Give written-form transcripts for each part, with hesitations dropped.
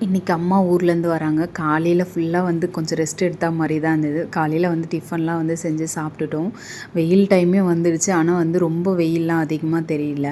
இன்றைக்கி அம்மா ஊர்லேருந்து வராங்க. காலையில் ஃபுல்லாக வந்து கொஞ்சம் ரெஸ்ட் எடுத்தா மாதிரி தான் இருந்தது. காலையில் வந்து டிஃபன்லாம் வந்து செஞ்சு சாப்பிட்டுட்டோம். வெயில் டைமே வந்துடுச்சு. ஆனால் வந்து ரொம்ப வெயில்லாம் அதிகமாக தெரியல.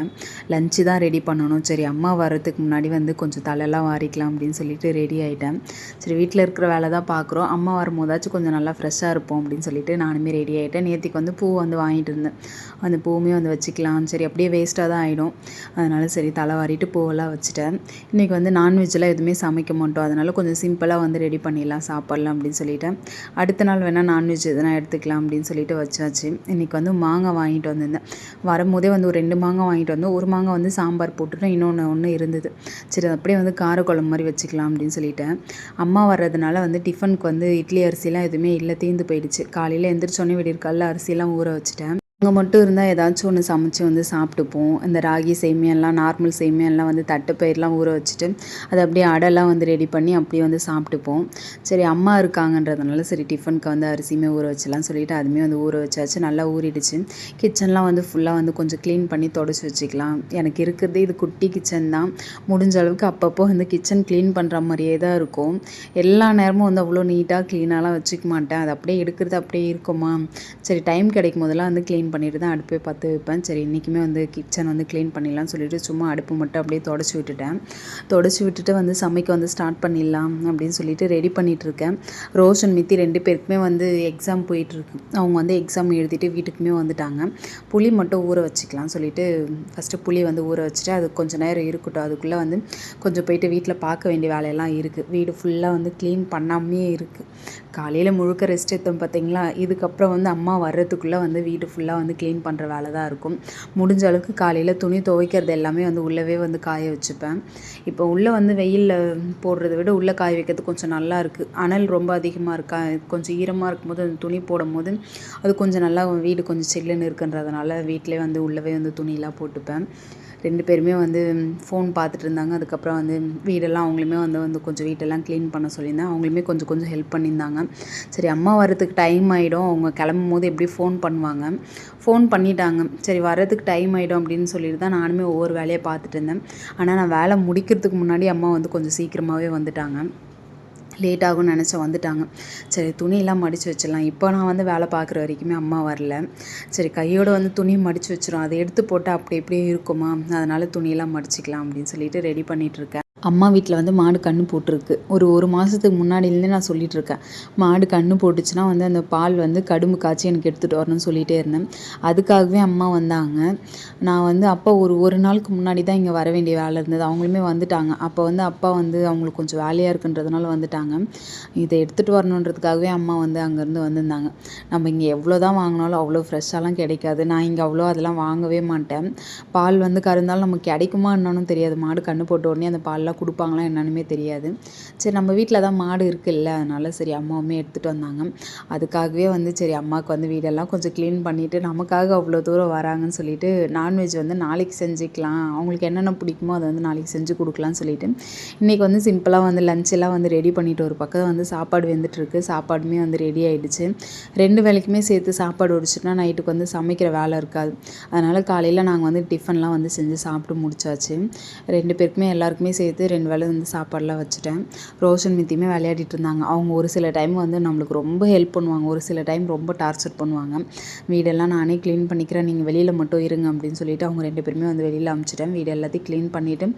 லஞ்சு தான் ரெடி பண்ணணும். சரி அம்மா வர்றதுக்கு முன்னாடி வந்து கொஞ்சம் தலைலாம் வாரிக்கலாம் அப்படின்னு சொல்லிட்டு ரெடி ஆகிட்டேன். சரி வீட்டில் இருக்கிற வேலை தான் பார்க்குறோம். அம்மா வரும்போதாச்சும் கொஞ்சம் நல்லா ஃப்ரெஷ்ஷாக இருப்போம் அப்படின்னு சொல்லிட்டு நானுமே ரெடி ஆகிட்டேன். நேற்றுக்கு வந்து பூ வந்து வாங்கிட்டு இருந்தேன். அந்த பூவுமே வந்து வச்சுக்கலாம். சரி அப்படியே வேஸ்ட்டாக தான் ஆகிடும். அதனால் சரி தலை வாரிட்டு பூவெல்லாம் வச்சுட்டேன். இன்றைக்கி வந்து நான்வெஜ்லாம் எதுவுமே சமைக்க மாட்டோம். அதனால் கொஞ்சம் சிம்பிளாக வந்து ரெடி பண்ணிடலாம் சாப்பிட்லாம் அப்படின்னு சொல்லிட்டேன். அடுத்த நாள் வேணால் நான்வெஜ் எதுனா எடுத்துக்கலாம் அப்படின்னு சொல்லிட்டு வச்சாச்சு. இன்றைக்கி வந்து மாங்காய் வாங்கிட்டு வந்திருந்தேன். வரும்போதே வந்து ஒரு 2 மாங்காய் வாங்கிட்டு வந்தோம். ஒரு மாங்காய் வந்து சாம்பார் போட்டுட்டு இன்னொன்று இருந்தது. சரி அப்படியே வந்து காரக்குழம்பு மாதிரி வச்சுக்கலாம் அப்படின்னு சொல்லிட்டேன். அம்மா வர்றதுனால வந்து டிஃபனுக்கு வந்து இட்லி அரிசிலாம் எதுவுமே இல்லை, தீர்ந்து போயிடுச்சு. காலையில் எந்திரிச்சோன்னே விடியற்காலைல அரிசிலாம் ஊற வச்சுட்டேன். அங்கே மட்டும் இருந்தால் ஏதாச்சும் ஒன்று சமைச்சு வந்து சாப்பிட்டுப்போம். இந்த ராகி சேமியாலாம் நார்மல் சேமியாலாம் வந்து தட்டைப்பயிரெலாம் ஊற வச்சுட்டு அதை அப்படியே அடைலாம் வந்து ரெடி பண்ணி அப்படியே வந்து சாப்பிட்டுப்போம். சரி அம்மா இருக்காங்கன்றதுனால சரி டிஃபனுக்கு வந்து அரிசியுமே ஊற வச்சலாம் சொல்லிவிட்டு அதுவுமே வந்து ஊற வச்சாச்சு. நல்லா ஊறிடுச்சு. கிச்சன்லாம் வந்து ஃபுல்லாக வந்து கொஞ்சம் க்ளீன் பண்ணி தொடச்சி வச்சுக்கலாம். எனக்கு இருக்கிறதே இது குட்டி கிச்சன் தான். முடிஞ்ச அளவுக்கு அப்பப்போ வந்து கிச்சன் க்ளீன் பண்ணுற மாதிரியே தான் இருக்கும். எல்லா நேரமும் வந்து அவ்வளோ நீட்டாக க்ளீனாலாம் வச்சுக்க மாட்டேன். அது அப்படியே எடுக்கிறது அப்படியே இருக்குமா, சரி டைம் கிடைக்கும் போதெல்லாம் வந்து க்ளீன் பண்ணிட்டு தான் அடுப்பே பற்ற வைப்பேன். சரி இன்றைக்குமே வந்து கிச்சன் வந்து க்ளீன் பண்ணிடலாம்னு சொல்லிட்டு சும்மா அடுப்பு மட்டும் அப்படியே தொடச்சி விட்டுட்டேன். தொடச்சி விட்டுட்டு வந்து சமைக்க வந்து ஸ்டார்ட் பண்ணிடலாம் அப்படின்னு சொல்லிட்டு ரெடி பண்ணிகிட்ருக்கேன். ரோஷன் மித்தி 2 பேருக்குமே வந்து எக்ஸாம் போயிட்டுருக்கு. அவங்க வந்து எக்ஸாம் எழுதிட்டு வீட்டுக்குமே வந்துட்டாங்க. புளி மட்டும் ஊற வச்சுக்கலாம் சொல்லிட்டு ஃபஸ்ட்டு புளி வந்து ஊற வச்சுட்டு அது கொஞ்சம் நேரம் இருக்கட்டும். அதுக்குள்ளே வந்து கொஞ்சம் போயிட்டு வீட்டில் பார்க்க வேண்டிய வேலையெல்லாம் இருக்குது. வீடு ஃபுல்லாக வந்து க்ளீன் பண்ணாமே இருக்குது. காலையில் முழுக்க ரெஸ்ட் எடுத்தோம் பார்த்தீங்களா. இதுக்கப்புறம் வந்து அம்மா வர்றதுக்குள்ளே வந்து வீடு ஃபுல்லாக வந்து க்ளீன் பண்ணுற வேலை தான் இருக்கும். முடிஞ்ச அளவுக்கு காலையில் துணி துவைக்கிறது எல்லாமே வந்து உள்ளவே வந்து காய வச்சுப்பேன். இப்போ உள்ளே வந்து வெயிலில் போடுறத விட உள்ளே காய வைக்கிறது கொஞ்சம் நல்லா இருக்குது. அனல் ரொம்ப அதிகமாக இருக்கா, கொஞ்சம் ஈரமாக இருக்கும்போது அந்த துணி போடும்போது அது கொஞ்சம் நல்லா வீடு கொஞ்சம் சில்லுன்னு இருக்குன்றதுனால வீட்டிலே வந்து உள்ளவே வந்து துணியெலாம் போட்டுப்பேன். 2 பேருமே வந்து ஃபோன் பார்த்துட்டு இருந்தாங்க. அதுக்கப்புறம் வந்து வீடெல்லாம் அவங்களுமே வந்து கொஞ்சம் வீட்டெல்லாம் க்ளீன் பண்ண சொல்லியிருந்தேன். அவங்களுமே கொஞ்சம் ஹெல்ப் பண்ணியிருந்தாங்க. சரி அம்மா வர்றதுக்கு டைம் ஆகிடும், அவங்க கிளம்பும்போது எப்படி ஃபோன் பண்ணுவாங்க. ஃபோன் பண்ணிட்டாங்க. சரி வர்றதுக்கு டைம் ஆகிடும் அப்படின்னு சொல்லிட்டு தான் நானுமே ஒவ்வொரு வேலையை பார்த்துட்டு இருந்தேன். ஆனால் நான் வேலை முடிக்கிறதுக்கு முன்னாடி அம்மா வந்து கொஞ்சம் சீக்கிரமாகவே வந்துட்டாங்க. லேட் ஆகும்னு நினச்சேன், வந்துட்டாங்க. சரி துணியெல்லாம் மடித்து வச்சிடலாம். இப்போ நான் வந்து வேலை பார்க்குற வரைக்குமே அம்மா வரல. சரி கையோடு வந்து துணியை மடித்து வச்சிரும், அதை எடுத்து போட்டால் அப்படி இப்படியே இருக்குமா, அதனால் துணியெல்லாம் மடிச்சிக்கலாம் அப்படின்னு சொல்லிட்டு ரெடி பண்ணிகிட்ருக்கேன். அம்மா வீட்டில் வந்து மாடு கன்று போட்டிருக்கு. ஒரு மாதத்துக்கு முன்னாடிலேருந்தே நான் சொல்லிகிட்ருக்கேன், மாடு கன்று போட்டுச்சுன்னா வந்து அந்த பால் வந்து கடும்பு காய்ச்சி எனக்கு எடுத்துகிட்டு வரணும்னு சொல்லிகிட்டே இருந்தேன். அதுக்காகவே அம்மா வந்தாங்க. நான் வந்து அப்போ ஒரு நாளுக்கு முன்னாடி தான் இங்கே வர வேண்டிய வேலை இருந்தது. அவங்களுமே வந்துட்டாங்க. அப்போ வந்து அப்பா வந்து அவங்களுக்கு கொஞ்சம் வேலையாக இருக்குன்றதுனால வந்துட்டாங்க. இதை எடுத்துகிட்டு வரணுன்றதுக்காகவே அம்மா வந்து அங்கேருந்து வந்திருந்தாங்க. நம்ம இங்கே எவ்வளோ தான் வாங்கினாலும் அவ்வளோ ஃப்ரெஷ்ஷாலாம் கிடைக்காது. நான் இங்கே அவ்வளோ அதெல்லாம் வாங்கவே மாட்டேன். பால் வந்து கறந்தாலும் நமக்கு கிடைக்குமா என்னன்னு தெரியாது. மாடு கன்று போட்ட உடனே அந்த பால்லாம் கொடுப்பாங்களா என்னன்னுமே தெரியாது. சரி நம்ம வீட்டில் தான் மாடு இருக்குல்ல, அதனால சரி அம்மாவுமே எடுத்துகிட்டு வந்தாங்க. அதுக்காகவே வந்து சரி அம்மாவுக்கு வந்து வீடெல்லாம் கொஞ்சம் க்ளீன் பண்ணிவிட்டு நமக்காக அவ்வளோ தூரம் வராங்கன்னு சொல்லிட்டு நான்வெஜ் வந்து நாளைக்கு செஞ்சுக்கலாம், அவங்களுக்கு என்னென்ன பிடிக்குமோ அதை வந்து நாளைக்கு செஞ்சு கொடுக்கலான்னு சொல்லிட்டு இன்றைக்கி வந்து சிம்பிளாக வந்து லஞ்ச் எல்லாம் வந்து ரெடி பண்ணிவிட்டு ஒரு பக்கம் வந்து சாப்பாடு வெந்துட்டுருக்கு. சாப்பாடுமே வந்து ரெடி ஆகிடுச்சு. 2 வேளைக்குமே சேர்த்து சாப்பாடு வடிச்சிட்டா நைட்டுக்கு வந்து சமைக்கிற வேலை இருக்காது. அதனால் காலையில் நாங்கள் வந்து டிஃபன்லாம் வந்து செஞ்சு சாப்பிட்டு முடிச்சாச்சு. 2 பேருக்குமே எல்லாருக்குமே சேர்த்து 2 வேளை வந்து சாப்பாடெலாம் வச்சுட்டேன். ரோஷன் மித்தியுமே விளையாடிட்டு இருந்தாங்க. அவங்க ஒரு சில டைம் வந்து நம்மளுக்கு ரொம்ப ஹெல்ப் பண்ணுவாங்க, ஒரு சில டைம் ரொம்ப டார்ச்சர் பண்ணுவாங்க. வீடெல்லாம் நானே க்ளீன் பண்ணிக்கிறேன், நீங்கள் வெளியில் மட்டும் இருங்க அப்படின்னு சொல்லிட்டு அவங்க 2 பேருமே வந்து வெளியில் அனுப்பிச்சிட்டேன். வீடு எல்லாத்தையும் க்ளீன் பண்ணிவிட்டு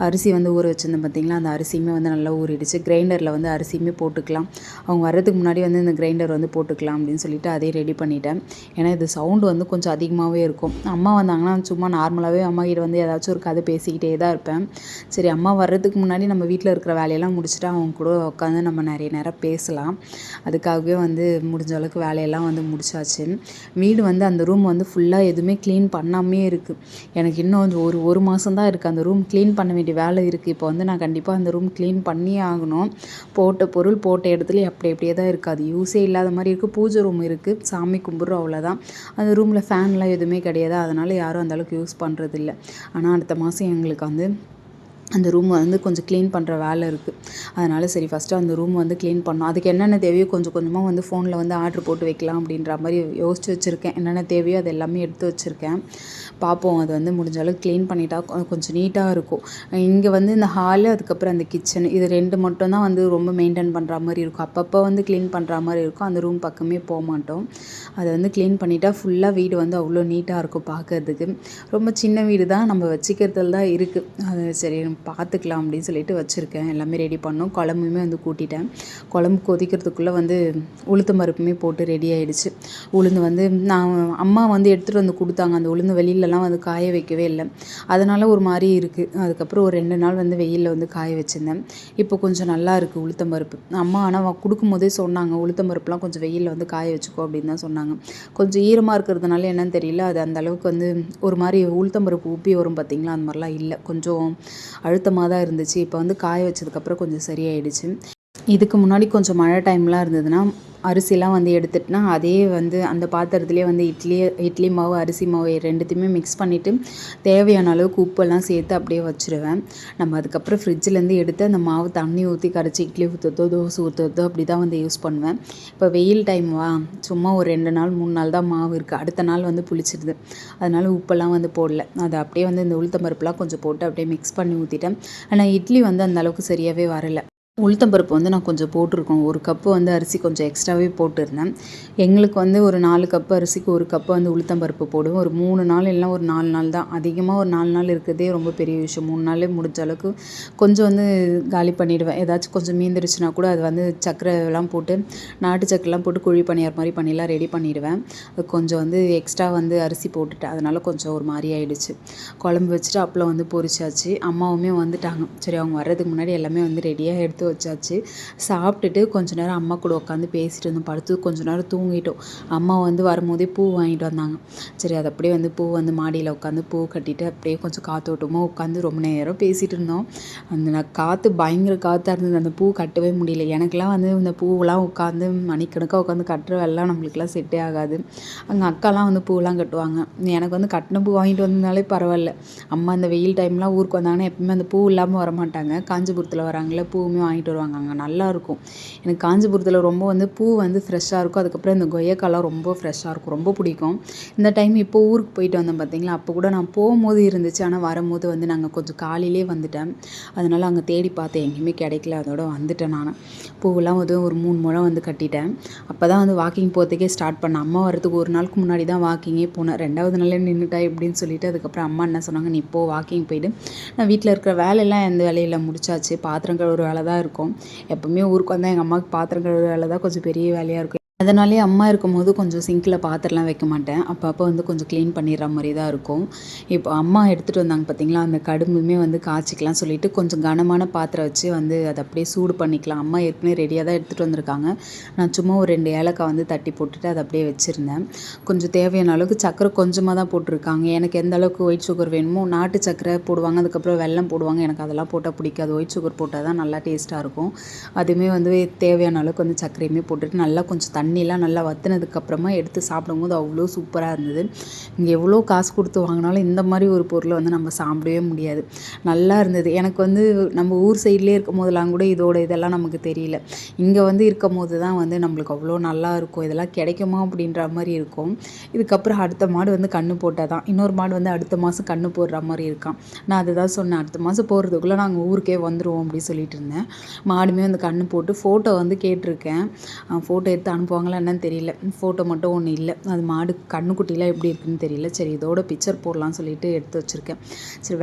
அரிசி வந்து ஊற வச்சுருந்தேன் பார்த்தீங்களா, அந்த அரிசியுமே வந்து நல்லா ஊறிடுச்சு. கிரைண்டரில் வந்து அரிசியுமே போட்டுக்கலாம். அவங்க வர்றதுக்கு முன்னாடி வந்து இந்த கிரைண்டர் வந்து போட்டுக்கலாம் அப்படின்னு சொல்லிட்டு அதே ரெடி பண்ணிட்டேன். ஏன்னா இது சவுண்டு வந்து கொஞ்சம் அதிகமாகவே இருக்கும். அம்மா வந்தாங்கன்னா சும்மா நார்மலாகவே அம்மா கிட்ட வந்து ஏதாச்சும் ஒரு கதை பேசிக்கிட்டே தான் இருப்பேன். சரி அம்மா வர்றதுக்கு முன்னாடி நம்ம வீட்டில் இருக்கிற வேலையெல்லாம் முடிச்சுட்டு அவங்க கூட உட்காந்து நம்ம நிறைய நேரம் பேசலாம். அதுக்காகவே வந்து முடிஞ்ச அளவுக்கு வேலையெல்லாம் வந்து முடிச்சாச்சு. வீடு வந்து அந்த ரூம் வந்து ஃபுல்லாக எதுவுமே க்ளீன் பண்ணாமே இருக்குது. எனக்கு இன்னும் வந்து ஒரு மாதம் தான் இருக்குது. அந்த ரூம் க்ளீன் பண்ண வேண்டிய வேலை இருக்குது. இப்போ வந்து நான் கண்டிப்பாக அந்த ரூம் க்ளீன் பண்ணியே ஆகணும். போட்ட பொருள் போட்ட இடத்துல அப்படியே தான் இருக்குது. அது யூஸே இல்லாத மாதிரி இருக்குது. பூஜை ரூம் இருக்குது, சாமி கும்பிட்றோம், அவ்வளோதான். அந்த ரூமில் ஃபேன்லாம் எதுவுமே கிடையாது. அதனால் யாரும் அந்தளவுக்கு யூஸ் பண்ணுறதில்ல. ஆனால் அடுத்த மாதம் எங்களுக்கு வந்து அந்த ரூம் வந்து கொஞ்சம் க்ளீன் பண்ணுற வேலை இருக்குது. அதனால் சரி ஃபஸ்ட்டு அந்த ரூம் வந்து க்ளீன் பண்ணணும். அதுக்கு என்னென்ன தேவையோ கொஞ்சம் கொஞ்சமாக வந்து ஃபோனில் வந்து ஆர்டர் போட்டு வைக்கலாம் அப்படின்ற மாதிரி யோசிச்சு வச்சுருக்கேன். என்னென்ன தேவையோ அது எல்லாமே எடுத்து வச்சுருக்கேன். பார்ப்போம், அது வந்து முடிஞ்ச அளவுக்கு க்ளீன் பண்ணிட்டா கொஞ்சம் நீட்டாக இருக்கும். இங்கே வந்து இந்த ஹாலு, அதுக்கப்புறம் அந்த கிச்சன், இது 2 மட்டும் தான் வந்து ரொம்ப மெயின்டைன் பண்ணுற மாதிரி இருக்கும். அப்பப்போ வந்து க்ளீன் பண்ணுற மாதிரி இருக்கும். அந்த ரூம் பக்கமே போக மாட்டோம். அதை வந்து க்ளீன் பண்ணிட்டா ஃபுல்லாக வீடு வந்து அவ்வளோ நீட்டாக இருக்கும் பார்க்கறதுக்கு. ரொம்ப சின்ன வீடு தான், நம்ம வச்சுக்கிறதுல தான் இருக்குது. அது சரி பார்த்துக்கலாம் அப்படின்னு சொல்லிட்டு வச்சுருக்கேன். எல்லாமே ரெடி பண்ணோம். குழம்புமே வந்து கூட்டிட்டேன். குழம்பு கொதிக்கிறதுக்குள்ளே வந்து உளுத்தம் பருப்புமே போட்டு ரெடி ஆகிடுச்சு. உளுந்து வந்து நான் அம்மா வந்து எடுத்துகிட்டு வந்து கொடுத்தாங்க. அந்த உளுந்து வெளியிலலாம் வந்து காய வைக்கவே இல்லை. அதனால் ஒரு மாதிரி இருக்குது. அதுக்கப்புறம் ஒரு 2 நாள் வந்து வெயிலில் வந்து காய வச்சுருந்தேன். இப்போ கொஞ்சம் நல்லா இருக்குது உளுத்தம் பருப்பு. அம்மா ஆனால் கொடுக்கும்போதே சொன்னாங்க, உளுத்தம் பருப்புலாம் கொஞ்சம் வெயிலில் வந்து காய வச்சுக்கோ அப்படின்னு தான் சொன்னாங்க. கொஞ்சம் ஈரமாக இருக்கிறதுனால என்னன்னு தெரியல, அது அந்த அளவுக்கு வந்து ஒரு மாதிரி உளுத்தம் பருப்பு ஊப்பி வரும் பார்த்திங்களா, அந்த மாதிரிலாம் இல்லை. கொஞ்சம் அழுத்தமாக தான் இருந்துச்சு. இப்போ வந்து காய வச்சதுக்கப்புறம் கொஞ்சம் சரியாயிடுச்சு. இதுக்கு முன்னாடி கொஞ்சம் மழை டைம்லாம் இருந்ததுன்னா அரிசிலாம் வந்து எடுத்துட்டுனா அதே வந்து அந்த பாத்திரத்துலேயே வந்து இட்லி மாவு, அரிசி மாவு 2த்தையுமே மிக்ஸ் பண்ணிவிட்டு தேவையான அளவுக்கு உப்பெல்லாம் சேர்த்து அப்படியே வச்சுருவேன். நம்ம அதுக்கப்புறம் ஃப்ரிட்ஜிலேருந்து எடுத்து அந்த மாவு தண்ணி ஊற்றி கரைச்சி இட்லி ஊற்றுறதோ தோசை ஊற்றுறதோ அப்படி தான் வந்து யூஸ் பண்ணுவேன். இப்போ வெயில் டைம்வா, சும்மா ஒரு 2 நாள் 3 நாள் தான் மாவு இருக்குது. அடுத்த நாள் வந்து புளிச்சிடுது. அதனால் உப்பெல்லாம் வந்து போடல. அதை அப்படியே வந்து இந்த உளுத்தம் பருப்புலாம் கொஞ்சம் போட்டு அப்படியே மிக்ஸ் பண்ணி ஊற்றிட்டேன். ஆனால் இட்லி வந்து அந்த அளவுக்கு சரியாகவே வரலை. உளுத்தம் பருப்பு வந்து நான் கொஞ்சம் போட்டிருக்கோம். 1 கப்பு வந்து அரிசி கொஞ்சம் எக்ஸ்ட்ராவே போட்டிருந்தேன். எங்களுக்கு வந்து ஒரு 4 கப்பு அரிசிக்கு 1 கப்பு வந்து உளுத்தம் பருப்பு போடுவேன். ஒரு 3 நாள் இல்லைனா ஒரு 4 நாள் தான். அதிகமாக ஒரு 4 நாள் இருக்கிறதே ரொம்ப பெரிய விஷயம். 3 நாளே முடிஞ்ச அளவுக்கு கொஞ்சம் வந்து காலி பண்ணிவிடுவேன். ஏதாச்சும் கொஞ்சம் மீந்துருச்சுன்னா கூட அது வந்து சர்க்கரைலாம் போட்டு, நாட்டு சர்க்கரைலாம் போட்டு குழி பணியார் மாதிரி பண்ணிலாம் ரெடி பண்ணிவிடுவேன். அது கொஞ்சம் வந்து எக்ஸ்ட்ரா வந்து அரிசி போட்டுட்டேன். அதனால் கொஞ்சம் ஒரு மாதிரி ஆகிடுச்சு. குழம்பு வச்சுட்டு அப்பளம் வந்து பொரிச்சாச்சு. அம்மாவுமே வந்துட்டாங்க. சரி, அவங்க வர்றதுக்கு முன்னாடி எல்லாமே வந்து ரெடியாக எடுத்து வச்சாச்சு. சாப்பிட்டுட்டு கொஞ்ச நேரம் அம்மா கூட உட்காந்து பேசிட்டு இருந்தோம். படுத்து கொஞ்ச நேரம் தூங்கிட்டோம். அம்மா வந்து வரும்போதே பூ வாங்கிட்டு வந்தாங்க. சரி, அது அப்படியே வந்து பூ வந்து மாடியில் உட்காந்து பூ கட்டிட்டு அப்படியே கொஞ்சம் காற்றோட்டமாக உட்காந்து ரொம்ப நேரம் பேசிகிட்டு இருந்தோம். அந்த காற்று பயங்கர காற்றாக இருந்தது. அந்த பூ கட்டவே முடியல. எனக்கெலாம் வந்து இந்த பூவெலாம் உட்காந்து மணிக்கணக்காக உட்காந்து கட்டுற வேலைலாம் நம்மளுக்குலாம் செட்டே ஆகாது. அங்கே அக்காலாம் வந்து பூவெலாம் கட்டுவாங்க. எனக்கு வந்து கட்டின பூ வாங்கிட்டு வந்ததுனாலே பரவாயில்ல. அம்மா இந்த வெயில் டைம்லாம் ஊருக்கு வந்தாங்கன்னா எப்பவுமே அந்த பூ இல்லாமல் வரமாட்டாங்க. காஞ்சிபுரத்தில் வராங்களே, பூவுமே வாங்கிட்டு வருவாங்க. அங்கே நல்லாயிருக்கும். எனக்கு காஞ்சிபுரத்தில் ரொம்ப வந்து பூ வந்து ஃப்ரெஷ்ஷாக இருக்கும். அதுக்கப்புறம் இந்த கொய்யாக்காலாம் ரொம்ப ஃப்ரெஷ்ஷாக இருக்கும். ரொம்ப பிடிக்கும். இந்த டைம் இப்போ ஊருக்கு போயிட்டு வந்தேன் பார்த்தீங்களா, அப்போ கூட நான் போகும்போது இருந்துச்சு. ஆனால் வரும்போது வந்து நாங்கள் கொஞ்சம் காலையிலே வந்துட்டேன். அதனால் அங்கே தேடி பார்த்தேன், எங்கேயுமே கிடைக்கல. அதோட வந்துட்டேன் நான். பூவெல்லாம் வந்து ஒரு 3 முழம் வந்து கட்டிட்டேன். அப்போ தான் வந்து வாக்கிங் போகிறதுக்கே ஸ்டார்ட் பண்ணேன். அம்மா வரதுக்கு ஒரு நாளுக்கு முன்னாடி தான் வாக்கிங்கே போனேன். 2வது நாளே நின்றுட்டா எப்படின்னு சொல்லிட்டு அதுக்கப்புறம் அம்மா என்ன சொன்னாங்க, நீ இப்போ வாக்கிங் போயிட்டு, நான் வீட்டில் இருக்கிற வேலையெல்லாம் எந்த வேலையில் முடிச்சாச்சு. பாத்திரம் கழுவுற வேலை தான் இருக்கும். எப்போவுமே ஊருக்கு வந்தால் எங்கள் அம்மாவுக்கு பாத்திரம் கழுவுற வேலை தான் கொஞ்சம் பெரிய வேலையாக இருக்கும். அதனாலேயே அம்மா இருக்கும்போது கொஞ்சம் சிங்கில் பாத்திரம்லாம் வைக்க மாட்டேன். அப்பப்போ வந்து கொஞ்சம் க்ளீன் பண்ணிடுற மாதிரி தான் இருக்கும். இப்போ அம்மா எடுத்துகிட்டு வந்தாங்க பார்த்தீங்களா, அந்த கடும்புமே வந்து காய்ச்சிக்கலாம் சொல்லிட்டு கொஞ்சம் கனமான பாத்திரம் வச்சு வந்து அதை அப்படியே சூடு பண்ணிக்கலாம். அம்மா ஏற்கனவே ரெடியாக தான் எடுத்துகிட்டு வந்திருக்காங்க. நான் சும்மா ஒரு 2 ஏலக்காய் வந்து தட்டி போட்டுட்டு அதை அப்படியே வச்சுருந்தேன். கொஞ்சம் தேவையான அளவுக்கு சர்க்கரை கொஞ்சமாக தான் போட்டிருக்காங்க. எனக்கு எந்த அளவுக்கு ஒயிட் சுகர் வேணுமோ, நாட்டு சர்க்கரை போடுவாங்க, அதுக்கப்புறம் வெல்லம் போடுவாங்க. எனக்கு அதெல்லாம் போட்டால் பிடிக்காது. ஒயிட் சுகர் போட்டால் தான் நல்லா டேஸ்ட்டாக இருக்கும். அதுவுமே வந்து தேவையான அளவுக்கு வந்து சர்க்கரையுமே போட்டுட்டு நல்லா கொஞ்சம் தண்ணிலாம் நல்லா வற்றினதுக்கப்புறமா எடுத்து சாப்பிடும்போது அவ்வளோ சூப்பராக இருந்தது. இங்கே எவ்வளோ காசு கொடுத்து வாங்கினாலும் இந்த மாதிரி ஒரு பொருளை வந்து நம்ம சாப்பிடவே முடியாது. நல்லா இருந்தது. எனக்கு வந்து நம்ம ஊர் சைட்லேயே இருக்கும் போதெல்லாம் கூட இதெல்லாம் நமக்கு தெரியல. இங்கே வந்து இருக்கும் போது தான் வந்து நம்மளுக்கு அவ்வளோ நல்லா இருக்கும். இதெல்லாம் கிடைக்குமா அப்படின்ற மாதிரி இருக்கும். இதுக்கப்புறம் அடுத்த மாடு வந்து கன்று போட்டால் தான், இன்னொரு மாடு வந்து அடுத்த மாதம் கன்று போடுற மாதிரி இருக்கான். நான் அதை தான் சொன்னேன், அடுத்த மாதம் போடுறதுக்குள்ளே நாங்கள் ஊருக்கே வந்துடுவோம் அப்படின்னு சொல்லிட்டு இருந்தேன். மாடுமே வந்து கன்று போட்டு ஃபோட்டோ வந்து கேட்டிருக்கேன். ஃபோட்டோ எடுத்து அனுப்புவாங்களா என்னன்னு தெரியல. ஃபோட்டோ மட்டும் ஒன்றும் இல்லை. அது மாடு கன்றுக்குட்டிலாம் எப்படி இருக்குன்னு தெரியல. சரி, இதோட பிக்சர் போடலான்னு சொல்லிட்டு எடுத்து வச்சுருக்கேன். சரி,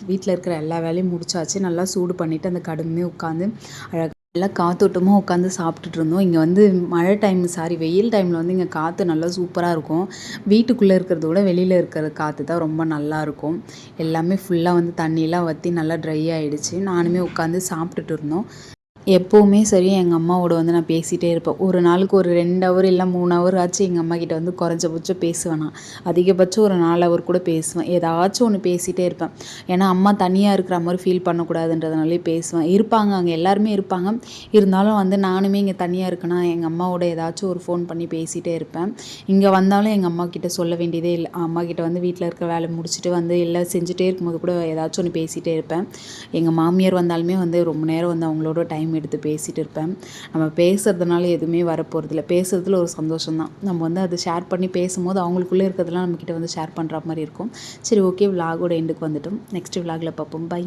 வீட்டில் இருக்கிற எல்லா வேலையும் முடிச்சாச்சு. நல்லா சூடு பண்ணிவிட்டு அந்த கடுமே உட்காந்து அழகாக நல்லா காத்தோட்டமாக உட்காந்து சாப்பிட்டுட்டு இருந்தோம். இங்கே வந்து மழை டைம் வெயில் டைமில் வந்து இங்கே காற்று நல்லா சூப்பராக இருக்கும். வீட்டுக்குள்ளே இருக்கிறத விட வெளியில் இருக்கிற காற்று தான் ரொம்ப நல்லாயிருக்கும். எல்லாமே ஃபுல்லாக வந்து தண்ணியெலாம் வற்றி நல்லா ட்ரை ஆகிடுச்சு. நானுமே உட்காந்து சாப்பிட்டுட்டு இருந்தோம். எப்போவுமே சரி எங்கள் அம்மாவோட வந்து நான் பேசிகிட்டே இருப்பேன். ஒரு நாளுக்கு ஒரு 2 ஹவர் இல்லை 3 ஹவர் ஆச்சு எங்கள் அம்மாக்கிட்ட வந்து குறைஞ்சபட்சம் பேசுவேன் நான். அதிகபட்சம் ஒரு 4 ஹவர் கூட பேசுவேன். ஏதாச்சும் ஒன்று பேசிகிட்டே இருப்பேன். ஏன்னா அம்மா தனியாக இருக்கிற மாதிரி ஃபீல் பண்ணக்கூடாதுன்றதுனாலே பேசுவேன். இருப்பாங்க, அங்கே எல்லாருமே இருப்பாங்க. இருந்தாலும் வந்து நானுமே இங்கே தனியாக இருக்கேன்னா எங்கள் அம்மாவோட ஏதாச்சும் ஒரு ஃபோன் பண்ணி பேசிகிட்டே இருப்பேன். இங்கே வந்தாலும் எங்கள் அம்மாக்கிட்ட சொல்ல வேண்டியதே இல்லை. அம்மாக்கிட்ட வந்து வீட்டில் இருக்கிற வேலை முடிச்சுட்டு வந்து இல்லை செஞ்சுட்டே இருக்கும்போது கூட ஏதாச்சும் ஒன்று பேசிகிட்டே இருப்பேன். எங்கள் மாமியார் வந்தாலுமே வந்து ரொம்ப நேரம் வந்து அவங்களோட டைம் எடுத்து பேசிகிட்டு இருப்பேன். நம்ம பேசுகிறதுனால எதுவுமே வரப்போகிறதில்ல. பேசுகிறதுல ஒரு சந்தோஷம் தான். நம்ம வந்து அதை ஷேர் பண்ணி பேசும்போது அவங்களுக்குள்ளே இருக்கிறதெல்லாம் நம்மக்கிட்ட வந்து ஷேர் பண்ணுற மாதிரி இருக்கும். சரி, ஓகே, விலாகோட எண்டுக்கு வந்துட்டோம். நெக்ஸ்ட் விலாகில் பார்ப்போம். பை.